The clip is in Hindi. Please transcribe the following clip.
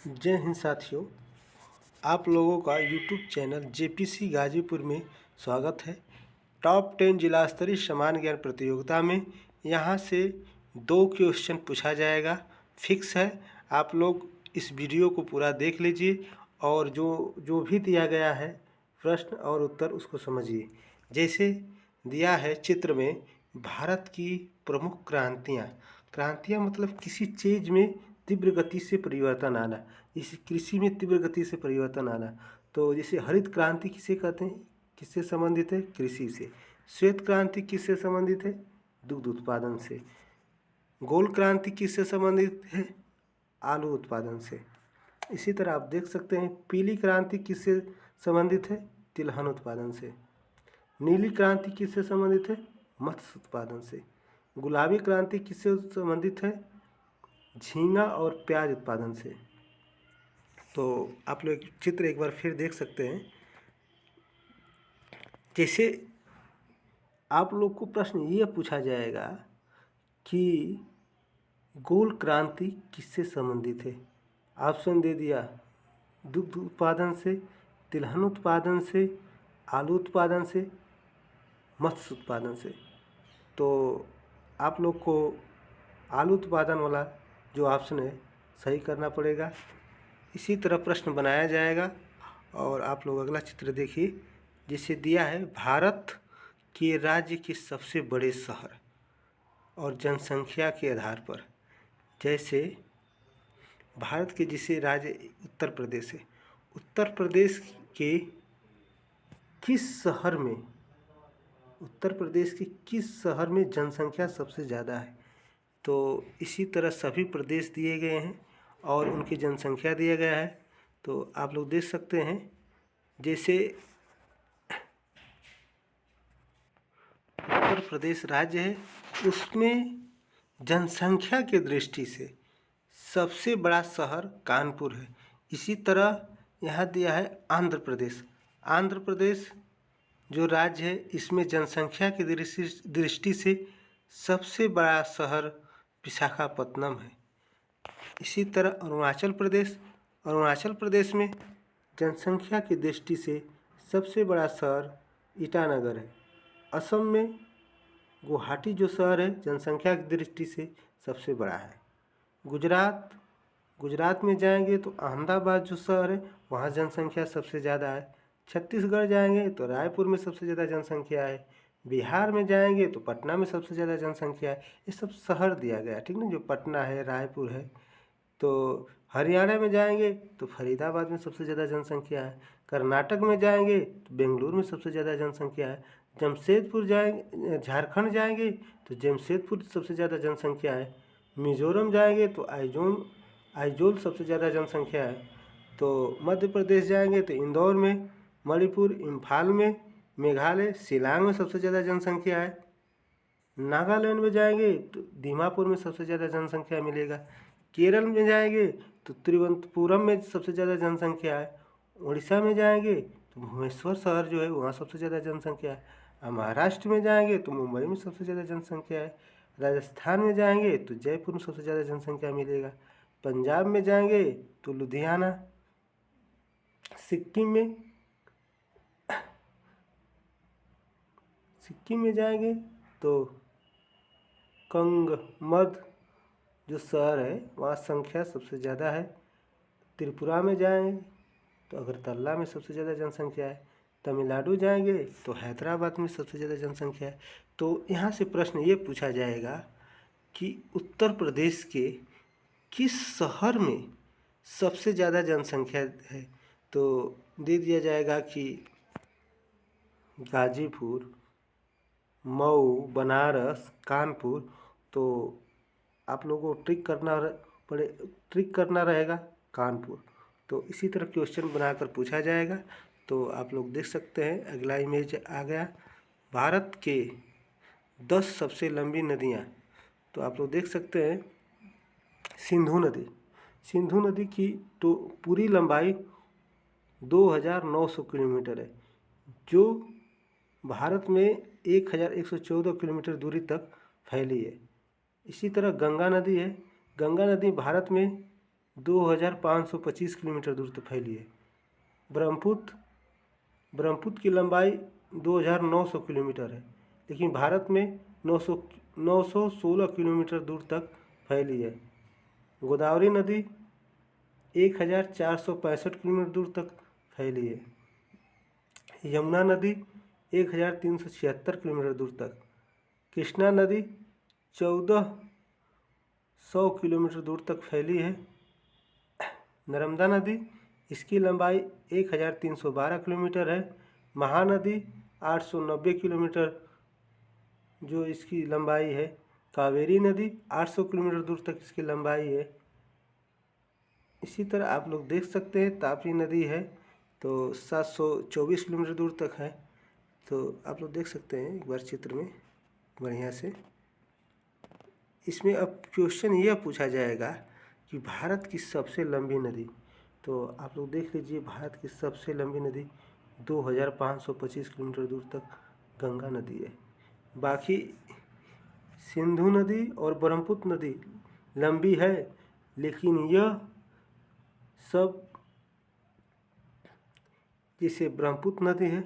जय हिंद साथियों, आप लोगों का यूट्यूब चैनल जेपीसी गाजीपुर में स्वागत है। टॉप 10 जिला स्तरीय समान ज्ञान प्रतियोगिता में यहाँ से 2 क्वेश्चन पूछा जाएगा, फिक्स है। आप लोग इस वीडियो को पूरा देख लीजिए और जो भी दिया गया है प्रश्न और उत्तर उसको समझिए। जैसे दिया है चित्र में, भारत की प्रमुख क्रांतियाँ मतलब किसी चीज़ में तीव्र गति से परिवर्तन आना, जैसे कृषि में तीव्र गति से परिवर्तन आना। तो जैसे हरित क्रांति किसे कहते हैं, किससे संबंधित है, कृषि से। श्वेत क्रांति किससे संबंधित है, दुग्ध उत्पादन से। गोल क्रांति किससे संबंधित है, आलू उत्पादन से। इसी तरह आप देख सकते हैं पीली क्रांति किससे संबंधित है, तिलहन उत्पादन से। नीली क्रांति किससे संबंधित है, मत्स्य उत्पादन से। गुलाबी क्रांति किससे संबंधित है, झींगा और प्याज उत्पादन से। तो आप लोग चित्र एक बार फिर देख सकते हैं। जैसे आप लोग को प्रश्न ये पूछा जाएगा कि गोल क्रांति किससे संबंधित है। ऑप्शन दे दिया, दुग्ध उत्पादन से, तिलहन उत्पादन से, आलू उत्पादन से, मत्स्य उत्पादन से। तो आप लोग को आलू उत्पादन वाला जो ऑप्शन है सही करना पड़ेगा। इसी तरह प्रश्न बनाया जाएगा और आप लोग अगला चित्र देखिए। जिसे दिया है भारत के राज्य के सबसे बड़े शहर और जनसंख्या के आधार पर। जैसे भारत के जिसे राज्य उत्तर प्रदेश है, उत्तर प्रदेश के किस शहर में, उत्तर प्रदेश के किस शहर में जनसंख्या सबसे ज़्यादा है। तो इसी तरह सभी प्रदेश दिए गए हैं और उनकी जनसंख्या दिया गया है। तो आप लोग देख सकते हैं, जैसे उत्तर प्रदेश राज्य है, उसमें जनसंख्या के दृष्टि से सबसे बड़ा शहर कानपुर है। इसी तरह यहाँ दिया है आंध्र प्रदेश। आंध्र प्रदेश जो राज्य है, इसमें जनसंख्या की दृष्टि से सबसे बड़ा शहर विशाखापत्तनम है। इसी तरह अरुणाचल प्रदेश में जनसंख्या की दृष्टि से सबसे बड़ा शहर ईटानगर है। असम में गुवाहाटी जो शहर है जनसंख्या की दृष्टि से सबसे बड़ा है। गुजरात में जाएंगे तो अहमदाबाद जो शहर है वहाँ जनसंख्या सबसे ज़्यादा है। छत्तीसगढ़ जाएंगे तो रायपुर में सबसे ज़्यादा जनसंख्या है। बिहार में जाएंगे तो पटना में सबसे ज़्यादा जनसंख्या है। ये सब शहर दिया गया, ठीक ना, जो पटना है, रायपुर है। तो हरियाणा में जाएंगे तो फरीदाबाद में सबसे ज़्यादा जनसंख्या है। कर्नाटक में जाएंगे तो बेंगलुरु में सबसे ज़्यादा जनसंख्या है। जमशेदपुर जाएंगे, झारखंड जाएंगे तो जमशेदपुर सबसे ज़्यादा जनसंख्या है। मिजोरम जाएंगे तो आइजोल सबसे ज़्यादा जनसंख्या है। तो मध्य प्रदेश जाएंगे तो इंदौर में, मणिपुर, इम्फाल में, मेघालय, शिलांग में सबसे ज़्यादा जनसंख्या है। नागालैंड में जाएंगे तो दीमापुर में सबसे ज़्यादा जनसंख्या मिलेगा। केरल में जाएंगे तो तिरुवनंतपुरम में सबसे ज़्यादा जनसंख्या है। उड़ीसा में जाएंगे तो भुवनेश्वर शहर जो है वहाँ सबसे ज़्यादा जनसंख्या है। और महाराष्ट्र में जाएंगे तो मुंबई में सबसे ज़्यादा जनसंख्या है। राजस्थान में जाएंगे तो जयपुर में सबसे ज़्यादा जनसंख्या मिलेगा। पंजाब में जाएंगे तो लुधियाना। सिक्किम में जाएंगे तो कंगमद जो शहर है वहाँ संख्या सबसे ज़्यादा है। त्रिपुरा में जाएंगे तो अगरतला में सबसे ज़्यादा जनसंख्या है। तमिलनाडु जाएंगे तो हैदराबाद में सबसे ज़्यादा जनसंख्या है। तो यहाँ से प्रश्न ये पूछा जाएगा कि उत्तर प्रदेश के किस शहर में सबसे ज़्यादा जनसंख्या है। तो दे दिया जाएगा कि गाजीपुर, मऊ, बनारस, कानपुर। तो आप लोगों को ट्रिक करना रहेगा कानपुर। तो इसी तरह क्वेश्चन बनाकर पूछा जाएगा। तो आप लोग देख सकते हैं, अगला इमेज आ गया। भारत के 10 सबसे लंबी नदियाँ। तो आप लोग देख सकते हैं सिंधु नदी की तो पूरी लंबाई 2900 किलोमीटर है, जो भारत में 1114 किलोमीटर दूरी तक फैली है। इसी तरह गंगा नदी है। गंगा नदी भारत में 2525 किलोमीटर दूर तक फैली है। ब्रह्मपुत्र की लंबाई 2900 किलोमीटर है, लेकिन भारत में 916 किलोमीटर दूर तक फैली है। गोदावरी नदी 1465 किलोमीटर दूर तक फैली है। यमुना नदी 1376 किलोमीटर दूर तक। कृष्णा नदी 1400 किलोमीटर दूर तक फैली है। नर्मदा नदी, इसकी लंबाई 1312 किलोमीटर है। महानदी 890 किलोमीटर जो इसकी लंबाई है। कावेरी नदी 800 किलोमीटर दूर तक इसकी लंबाई है। इसी तरह आप लोग देख सकते हैं तापी नदी है तो 724 किलोमीटर दूर तक है। तो आप लोग देख सकते हैं एक बार चित्र में बढ़िया से। इसमें अब क्वेश्चन यह पूछा जाएगा कि भारत की सबसे लंबी नदी, तो आप लोग देख लीजिए भारत की सबसे लंबी नदी 2525 किलोमीटर दूर तक गंगा नदी है। बाकी सिंधु नदी और ब्रह्मपुत्र नदी लंबी है, लेकिन यह सब जैसे ब्रह्मपुत्र नदी है